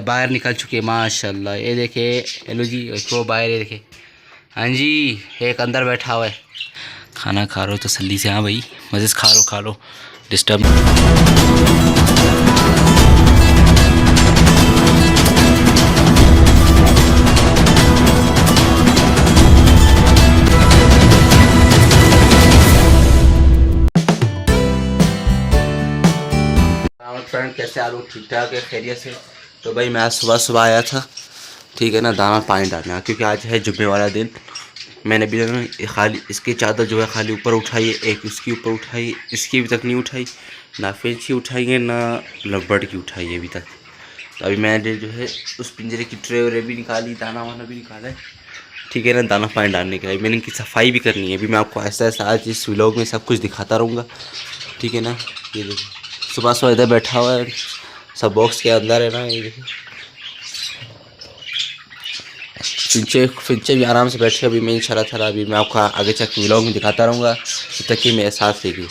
बाहर निकल चुके माशाल्लाह। ये देखे हेलो जी, इसको बाहर ये देखे। हाँ जी, एक अंदर बैठा हुआ है, खाना खा रहे हो तसल्ली से। हाँ भाई, मज़े से खा लो, डिस्टर्ब। फ्रेंड कैसे आलू ठीक ठाक है, खैरियत से। तो भाई मैं आज सुबह सुबह आया था, ठीक है ना, दाना पानी डालना, क्योंकि आज है जुम्मे वाला दिन। मैंने भी ना खाली इसकी चादर जो है खाली ऊपर उठाई है, एक इसकी ऊपर उठाई, इसकी अभी तक नहीं उठाई, ना फिंच की उठाई है ना लवबर्ड की उठाई है अभी तक। तो अभी मैंने जो है उस पिंजरे की ट्रे व्रे भी निकाली, दाना वाना भी निकाला है, ठीक है ना, दाना पानी डालने के लिए। मैंने इनकी सफाई भी करनी है। अभी मैं आपको ऐसा ऐसा आज इस व्लॉग में सब कुछ दिखाता रहूँगा, ठीक है ना। ये देखिए सुबह सुबह इधर बैठा हुआ है, सब बॉक्स के अंदर है ना। ये देखिए फिंचे भी आराम से बैठे। अभी मैं इंशाल्लाह ताला अभी मैं आपको आगे चल के व्लॉग में दिखाता रहूँगा, तब तक कि मेरे साथ रहिए।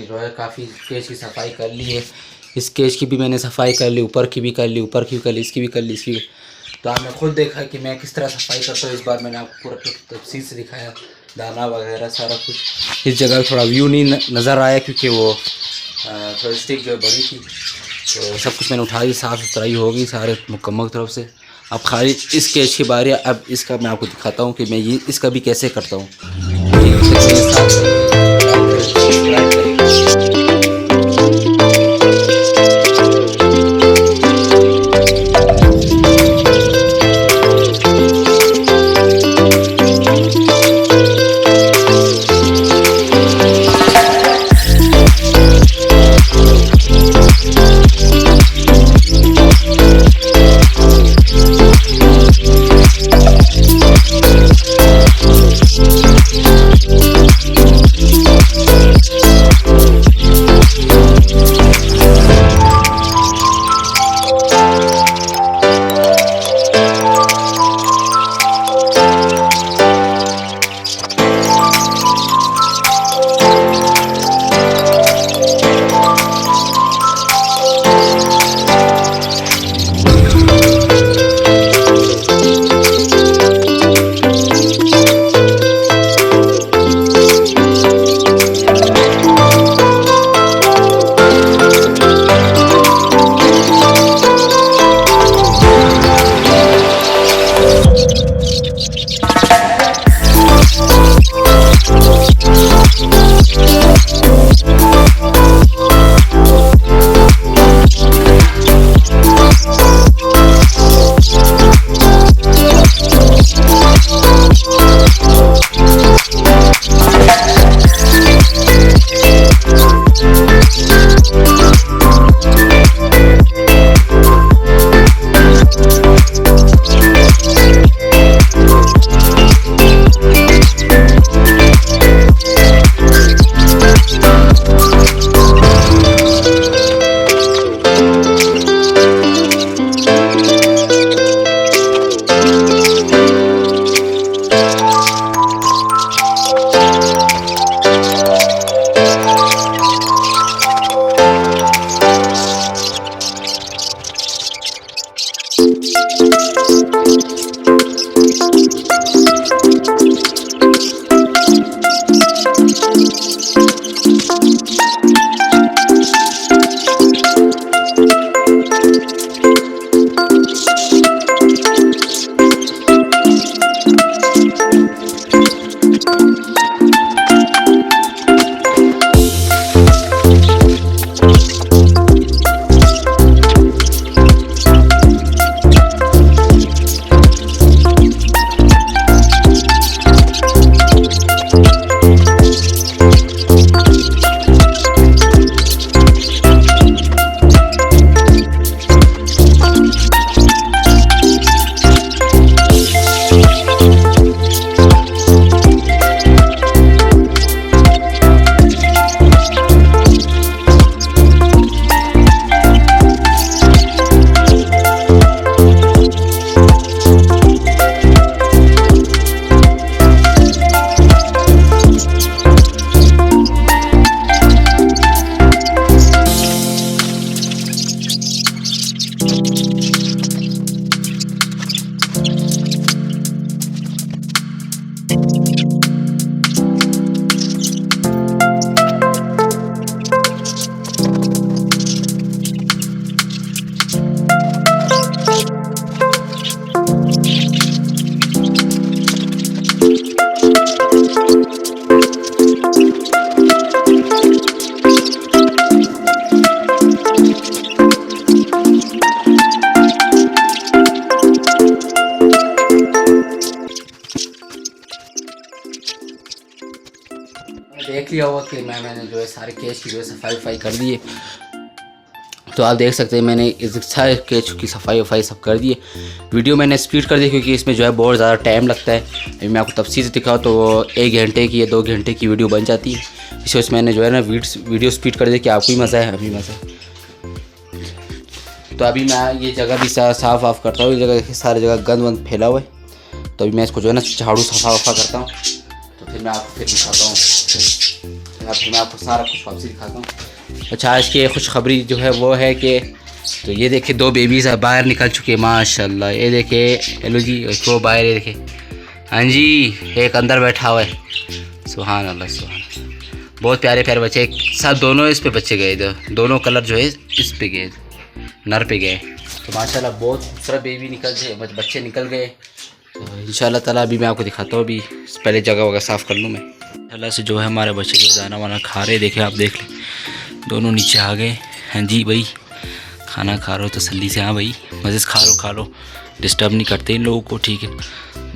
जो है काफ़ी केज की सफाई कर ली है। इस केज की भी मैंने सफाई कर ली, ऊपर की भी कर ली, ऊपर की भी कर ली, इसकी भी कर ली, इसकी भी। तो आपने खुद देखा कि मैं किस तरह सफाई करता हूँ। इस बार मैंने आपको पूरा तफसील से दिखाया, दाना वगैरह सारा कुछ। इस जगह थोड़ा व्यू नहीं नज़र आया क्योंकि वो थोड़ी स्टिक जो है बड़ी थी, तो सब कुछ मैंने उठा दी, साफ़ सुथराई होगी सारे मुकम्मल तरफ से। अब खाली इस केज की बारी है। अब इसका मैं आपको दिखाता हूँ कि मैं ये इसका भी कैसे करता हूँ। देख लिया होगा कि मैंने जो है सारे केज की जो है सफाई वफाई कर दी है। तो आप देख सकते हैं मैंने इस सारे केज की सफाई वफाई सब कर दी है। वीडियो मैंने स्पीड कर दी क्योंकि इसमें जो है बहुत ज़्यादा टाइम लगता है। अभी मैं आपको तफसील से दिखाऊँ तो 1 घंटे की या 2 घंटे की वीडियो बन जाती है। इस वजह से मैंने जो है ना वीडियो स्पीड कर दी कि आपको भी मज़ा है, अभी मज़ा है। तो अभी मैं ये जगह भी साफ़ वाफ़ करता हूँ। ये जगह सारी जगह गंद वंद फैला हुआ है, तो अभी मैं इसको जो है ना झाड़ू सफा वफा करता हूँ, तो फिर मैं आपको फिर दिखाता हूँ। अब मैं आपको सारा कुछ वापसी दिखाता हूँ। अच्छा, आज की खुशखबरी जो है वो है कि तो ये देखिए 2 बेबीज़ बाहर निकल चुके हैं माशाल्लाह। ये देखिए हेलो जी, वो बाहर ये देखिए, हाँ जी, एक अंदर बैठा हुआ है। सुभान अल्लाह सुभान, बहुत प्यारे प्यारे बच्चे एक साथ, दोनों इस पे बच्चे गए थे, दोनों कलर जो है इस पे गए, नर पे गए। तो माशाल्लाह बहुत खूबसूरत बेबी निकल गए, बच्चे निकल गए। तो इंशाल्लाह ताला अभी मैं आपको दिखाता हूँ। अभी पहले जगह वगैरह साफ़ कर लूँ मैं। अल्लाह से जो है हमारे बच्चे जो दाना वाना खा रहे, देखे आप देख लें, दोनों नीचे आ गए। हाँ जी भाई, खाना खा रहे हो तसल्ली से, हाँ भाई मज़े से खा लो, डिस्टर्ब नहीं करते इन लोगों को, ठीक है।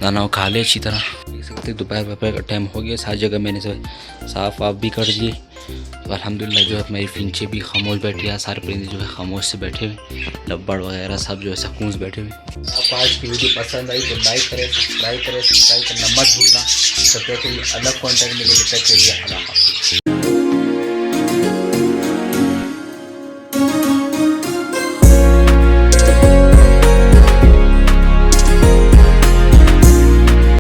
दाना खा ले अच्छी तरह। देख सकते दोपहर का टाइम हो गया, सारी जगह मैंने साफ़ वाफ भी कर दिए। तो अल्हम्दुलिल्लाह जो है मेरी फिंचे भी खामोश बैठी है, सारे परिंदे जो है खामोश से बैठे हुए, लब्बड़ वगैरह सब जो है सकून से बैठे हुए। आपको आज की वीडियो पसंद आई तो लाइक करें, सब्सक्राइब करना मत भूलना। तो कहते हैं अलग कॉन्टेंट मिलेगी, तक के लिए अल्लाह हाफ़िज़।